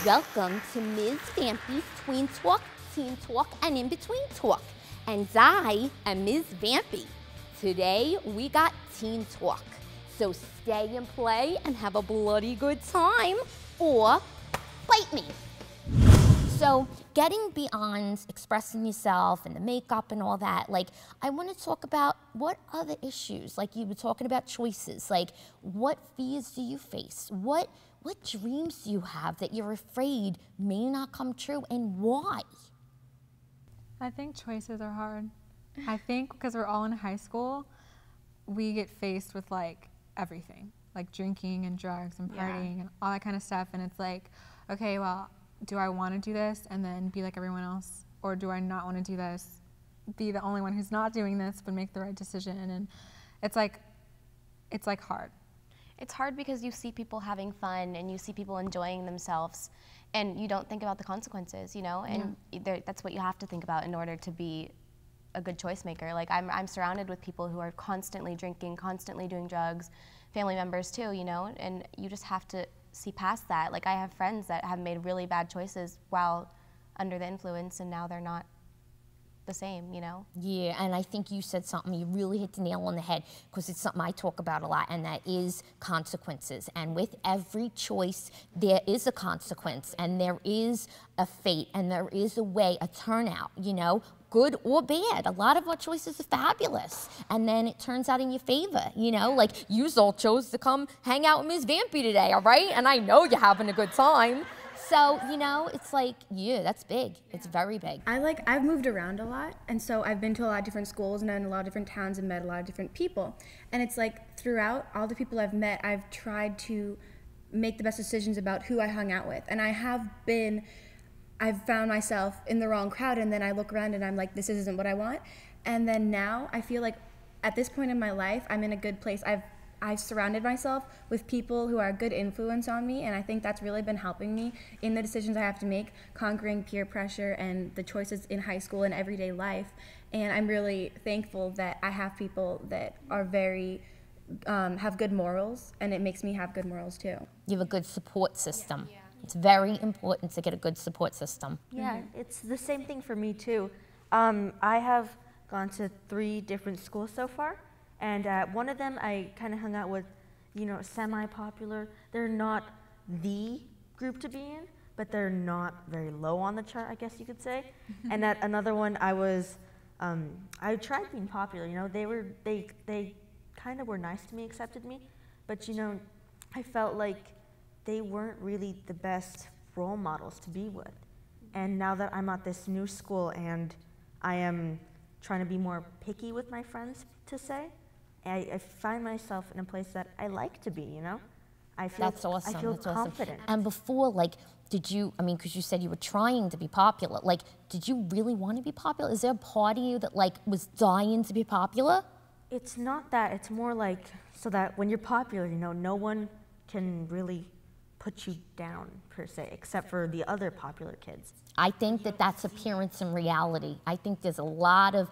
Welcome to Ms. Vampy's Tween Talk, Teen Talk, and In Between Talk. And I am Ms. Vampy. Today we got Teen Talk. So stay and play and have a bloody good time, or bite me. So getting beyond expressing yourself and the makeup and all that, like, I want to talk about what other issues, like you were talking about choices, like what fears do you face? What dreams do you have that you're afraid may not come true, and why? I think choices are hard. I think because we're all in high school, we get faced with like everything, like drinking and drugs and partying and all that kind of stuff. And it's like, okay, well, do I want to do this and then be like everyone else? Or do I not want to do this, be the only one who's not doing this but make the right decision? And it's like hard. It's hard because you see people having fun and you see people enjoying themselves, and you don't think about the consequences, you know? And that's what you have to think about in order to be a good choice maker. Like, I'm surrounded with people who are constantly drinking, constantly doing drugs, family members too, you know? And you just have to see past that. Like, I have friends that have made really bad choices while under the influence, and now they're not the same, you know? Yeah, and I think you said something, you really hit the nail on the head, because it's something I talk about a lot, and that is consequences. And with every choice, there is a consequence, and there is a fate, and there is a way, a turnout, you know? Good or bad. A lot of our choices are fabulous, and then it turns out in your favor, you know? Like, you all chose to come hang out with Ms. Vampy today, all right? And I know you're having a good time. So, you know, it's like, yeah, that's big. It's very big. I've moved around a lot, and so I've been to a lot of different schools and in a lot of different towns and met a lot of different people. And it's like, throughout all the people I've met, I've tried to make the best decisions about who I hung out with. And I've found myself in the wrong crowd, and then I look around and I'm like, this isn't what I want. And then now I feel like at this point in my life, I'm in a good place. I've surrounded myself with people who are a good influence on me, and I think that's really been helping me in the decisions I have to make, conquering peer pressure and the choices in high school and everyday life. And I'm really thankful that I have people that are very, have good morals, and it makes me have good morals too. You have a good support system. Yeah. It's very important to get a good support system. Yeah, it's the same thing for me too. I have gone to 3 different schools so far. And one of them I kind of hung out with, you know, semi-popular. They're not the group to be in, but they're not very low on the chart, I guess you could say. And at another one, I tried being popular. You know, they kind of were nice to me, accepted me, but you know, I felt like they weren't really the best role models to be with. And now that I'm at this new school and I am trying to be more picky with my friends, to say, I find myself in a place that I like to be, you know? I feel, that's awesome. I feel that's confident. Awesome. And before, like, did you, I mean, because you said you were trying to be popular, like, did you really want to be popular? Is there a part of you that, like, was dying to be popular? It's not that. It's more like, so that when you're popular, you know, no one can really put you down, per se, except for the other popular kids. I think that that's appearance and reality. I think there's a lot of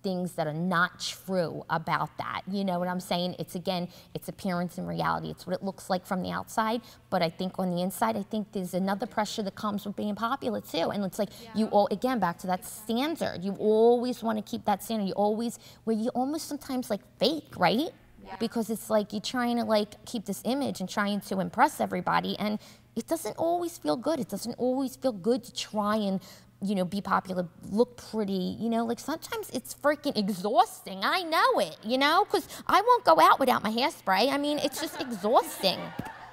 things that are not true about that. You know what I'm saying? It's, again, it's appearance and reality. It's what it looks like from the outside, but I think on the inside, I think there's another pressure that comes with being popular too. And it's like, you all, again, back to that standard. You always want to keep that standard. You always, where you almost sometimes like fake, right? Yeah. Because it's like you're trying to like keep this image and trying to impress everybody, and it doesn't always feel good. It doesn't always feel good to try and, you know, be popular, look pretty, you know, like sometimes it's freaking exhausting. I know it, you know, because I won't go out without my hairspray. I mean, it's just exhausting.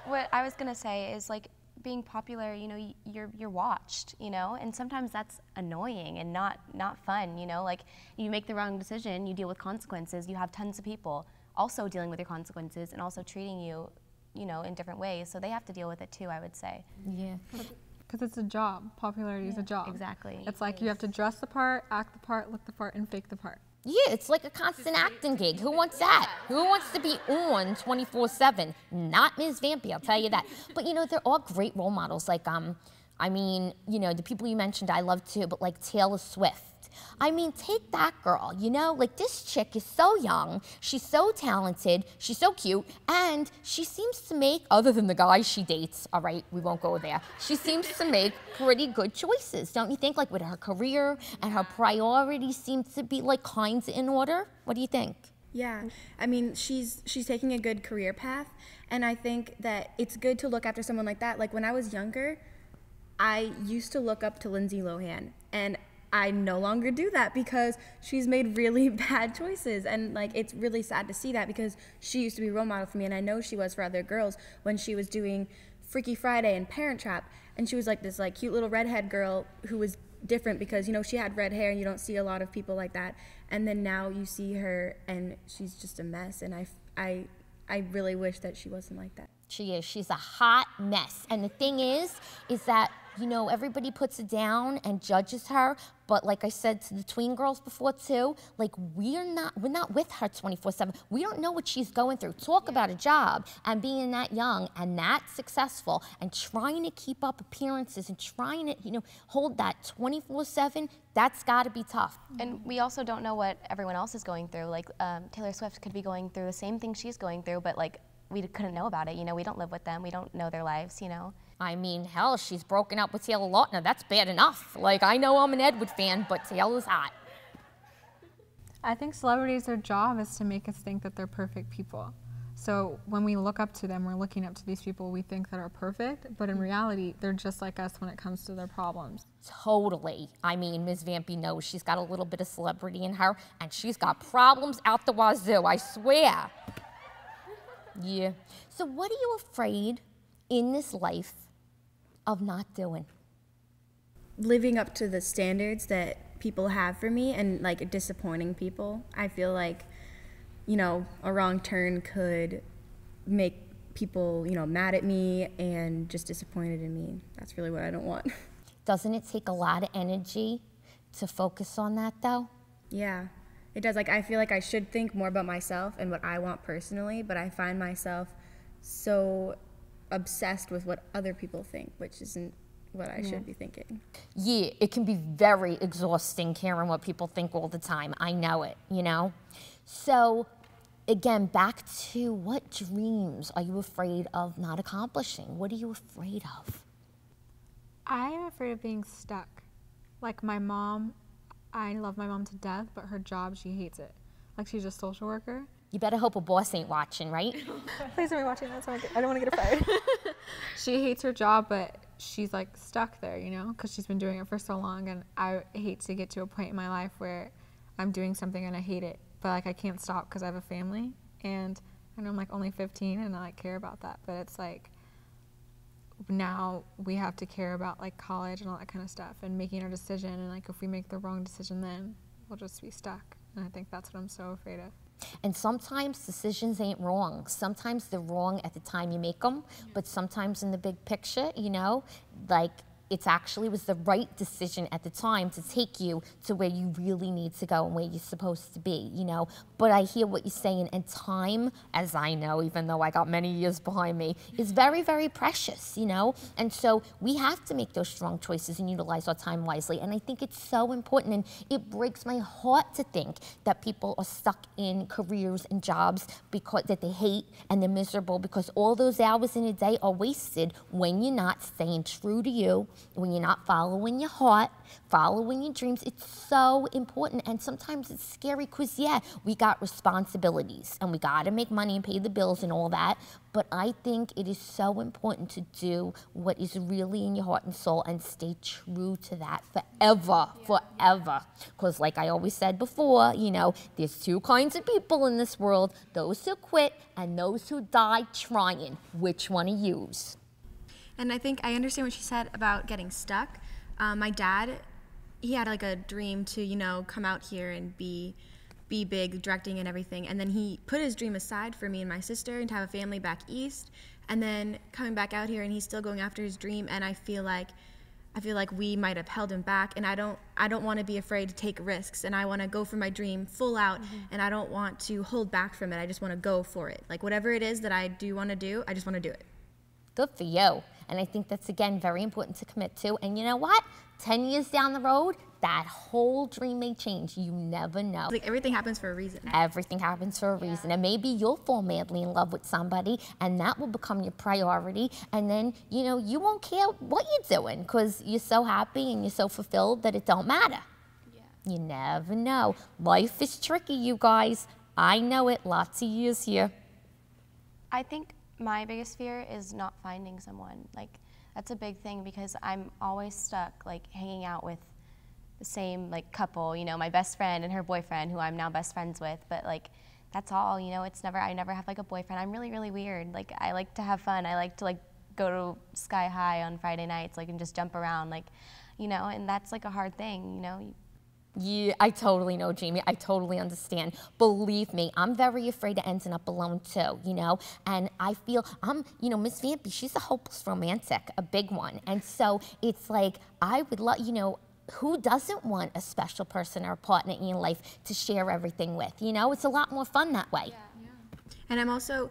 What I was gonna say is, like, being popular, you know, you're watched, you know, and sometimes that's annoying and not fun, you know, like you make the wrong decision, you deal with consequences, you have tons of people also dealing with your consequences and also treating you, you know, in different ways, so they have to deal with it too, I would say. Yeah. Because it's a job. Popularity is a job. Exactly. It's like you have to dress the part, act the part, look the part, and fake the part. Yeah, it's like a constant acting gig. Who wants that? Who wants to be on 24/7? Not Ms. Vampy, I'll tell you that. But you know, they're all great role models. Like, I mean, you know, the people you mentioned I love too, but like Taylor Swift. I mean, take that girl, you know? Like, this chick is so young, she's so talented, she's so cute, and she seems to make, other than the guys she dates, all right, we won't go there, she seems to make pretty good choices, don't you think? Like, with her career and her priorities seem to be, like, kinds in order. What do you think? Yeah, I mean, she's taking a good career path, and I think that it's good to look after someone like that. Like, when I was younger, I used to look up to Lindsay Lohan, and I no longer do that because she's made really bad choices, and like, it's really sad to see that because she used to be a role model for me, and I know she was for other girls when she was doing Freaky Friday and Parent Trap, and she was like this like cute little redhead girl who was different because, you know, she had red hair and you don't see a lot of people like that. And then now you see her and she's just a mess, and I really wish that she wasn't like that. She is. She's a hot mess. And the thing is that, you know, everybody puts it down and judges her, but like I said to the tween girls before too, like we're not with her 24/7. We don't know what she's going through. Talk about a job and being that young and that successful and trying to keep up appearances and trying to, you know, hold that 24/7. That's got to be tough. And we also don't know what everyone else is going through. Like Taylor Swift could be going through the same thing she's going through, but like we couldn't know about it. You know, we don't live with them. We don't know their lives, you know. I mean, hell, she's broken up with Taylor Lautner. That's bad enough. Like, I know I'm an Edward fan, but Taylor's hot. I think celebrities, their job is to make us think that they're perfect people. So when we look up to them, we're looking up to these people we think that are perfect, but in reality, they're just like us when it comes to their problems. Totally. I mean, Ms. Vampy knows she's got a little bit of celebrity in her, and she's got problems out the wazoo, I swear. Yeah. So what are you afraid in this life of not doing? Living up to the standards that people have for me and like disappointing people. I feel like, you know, a wrong turn could make people, you know, mad at me and just disappointed in me. That's really what I don't want. Doesn't it take a lot of energy to focus on that though? Yeah, it does. Like, I feel like I should think more about myself and what I want personally, but I find myself so obsessed with what other people think, which isn't what I should be thinking. Yeah, it can be very exhausting caring what people think all the time. I know it, you know? So, again, back to what dreams are you afraid of not accomplishing? What are you afraid of? I am afraid of being stuck. Like my mom, I love my mom to death, but her job, she hates it. Like, she's a social worker. You better hope a boss ain't watching, right? Please don't be watching that, so I don't want to get her fired. She hates her job, but she's like stuck there, you know, because she's been doing it for so long, and I hate to get to a point in my life where I'm doing something and I hate it, but like I can't stop because I have a family, and I know I'm like only 15 and I like care about that, but it's like now we have to care about like college and all that kind of stuff and making our decision, and like if we make the wrong decision, then we'll just be stuck, and I think that's what I'm so afraid of. And sometimes decisions ain't wrong. Sometimes they're wrong at the time you make them, but sometimes in the big picture, you know, like it actually was the right decision at the time to take you to where you really need to go and where you're supposed to be, you know. But I hear what you're saying, and time, as I know, even though I got many years behind me, is very, very precious, you know. And so we have to make those strong choices and utilize our time wisely. And I think it's so important, and it breaks my heart to think that people are stuck in careers and jobs because that they hate and they're miserable because all those hours in a day are wasted when you're not staying true to you, when you're not following your heart, following your dreams. It's so important, and sometimes it's scary because, yeah, we got responsibilities and we got to make money and pay the bills and all that, but I think it is so important to do what is really in your heart and soul and stay true to that forever. Because like I always said before, you know, there's two kinds of people in this world, those who quit and those who die trying. Which one to use? And I think I understand what she said about getting stuck. My dad, he had like a dream to, you know, come out here and be big, directing and everything. And then he put his dream aside for me and my sister and to have a family back east. And then coming back out here, and he's still going after his dream. And I feel like we might have held him back. And I don't want to be afraid to take risks. And I want to go for my dream full out. And I don't want to hold back from it. I just want to go for it. Like whatever it is that I do want to do, I just want to do it. Good for you. And I think that's, again, very important to commit to. And you know what? 10 years down the road, that whole dream may change. You never know. Like everything happens for a reason. Everything happens for a reason. And maybe you'll fall madly in love with somebody and that will become your priority. And then, you know, you won't care what you're doing because you're so happy and you're so fulfilled that it don't matter. Yeah. You never know. Life is tricky, you guys. I know it. Lots of years here. I think my biggest fear is not finding someone. Like, that's a big thing because I'm always stuck, like, hanging out with the same, like, couple, you know, my best friend and her boyfriend, who I'm now best friends with, but, like, that's all, you know, I never have, like, a boyfriend. I'm really, really weird. Like, I like to have fun. I like to, like, go to Sky High on Friday nights, like, and just jump around, like, you know, and that's, like, a hard thing, you know. Yeah, I totally know, Jamie. I totally understand. Believe me, I'm very afraid of ending up alone too, you know? And I feel, you know, Miss Vampy, she's a hopeless romantic, a big one. And so it's like, I would love, you know, who doesn't want a special person or a partner in your life to share everything with? You know, it's a lot more fun that way. Yeah. And I'm also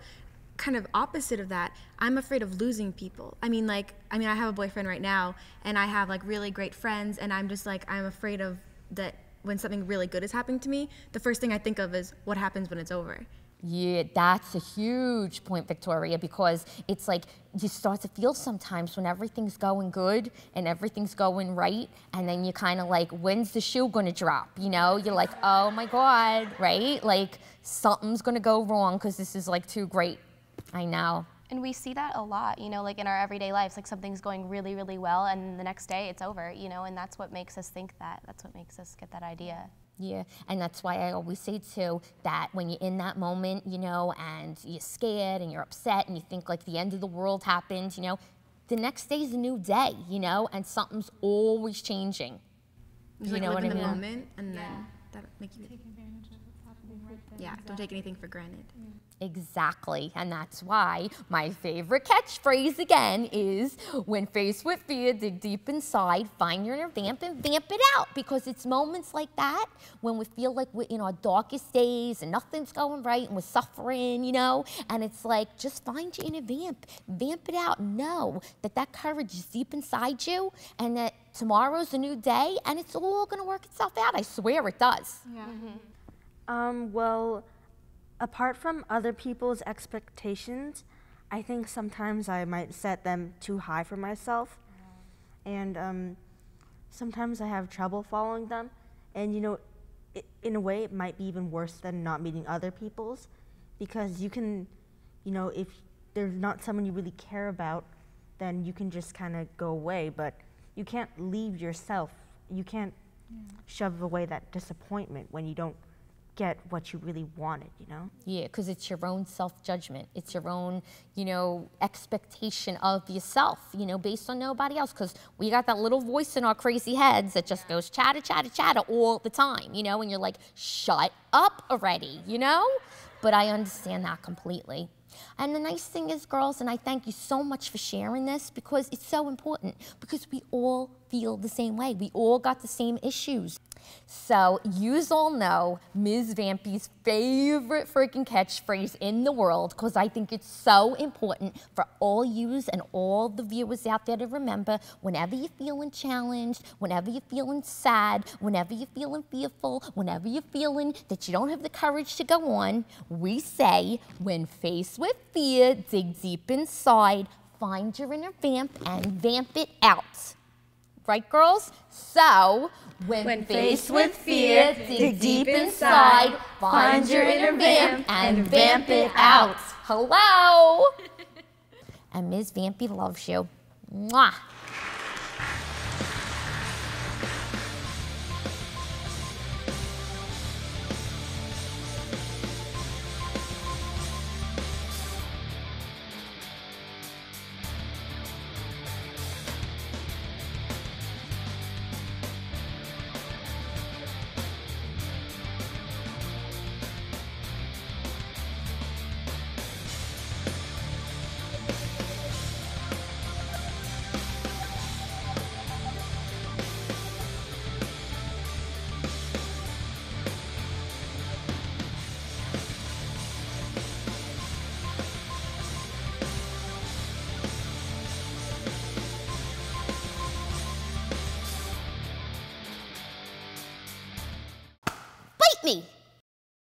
kind of opposite of that. I'm afraid of losing people. I mean, I have a boyfriend right now, and I have, like, really great friends, and I'm just, like, I'm afraid of that when something really good is happening to me, the first thing I think of is what happens when it's over. Yeah, that's a huge point, Victoria, because it's like you start to feel sometimes when everything's going good and everything's going right, and then you're kind of like, when's the shoe gonna drop? You know, you're like, oh my God, right? Like something's gonna go wrong because this is like too great. I know. And we see that a lot, you know, like in our everyday lives, like something's going really, really well, and the next day it's over, you know, and that's what makes us think that. That's what makes us get that idea. Yeah, and that's why I always say too that when you're in that moment, you know, and you're scared and you're upset and you think like the end of the world happened, you know, the next day's a new day, you know, and something's always changing. Just, you like, know live what I in mean? the moment, and then that make you Take advantage of what's happening right there. yeah, don't take anything for granted. Exactly, and that's why my favorite catchphrase again is, when faced with fear, dig deep inside, find your inner vamp and vamp it out, because it's moments like that when we feel like we're in our darkest days and nothing's going right and we're suffering, you know, and it's like, just find your inner vamp it out, know that that courage is deep inside you and that tomorrow's a new day and it's all gonna work itself out. I swear it does. Yeah. Well, apart from other people's expectations, I think sometimes I might set them too high for myself. And sometimes I have trouble following them. And, you know, in a way, it might be even worse than not meeting other people's, because you can, you know, if there's not someone you really care about, then you can just kind of go away. But you can't leave yourself. You can't shove away that disappointment when you don't get what you really wanted, you know? Yeah, because it's your own self-judgment. It's your own, you know, expectation of yourself, you know, based on nobody else. Because we got that little voice in our crazy heads that just goes chatter, chatter, chatter all the time, you know? And you're like, shut up already, you know? But I understand that completely. And the nice thing is, girls, and I thank you so much for sharing this, because it's so important, because we all feel the same way. We all got the same issues. So yous all know Ms. Vampy's favorite freaking catchphrase in the world, because I think it's so important for all yous and all the viewers out there to remember. Whenever you're feeling challenged, whenever you're feeling sad, whenever you're feeling fearful, whenever you're feeling that you don't have the courage to go on, we say, when faced with fear, dig deep inside, find your inner vamp and vamp it out. Right, girls? So, when faced with fear, dig deep inside, find your inner vamp and vamp it out. Hello? And Ms. Vampy loves you. Mwah. Sophie.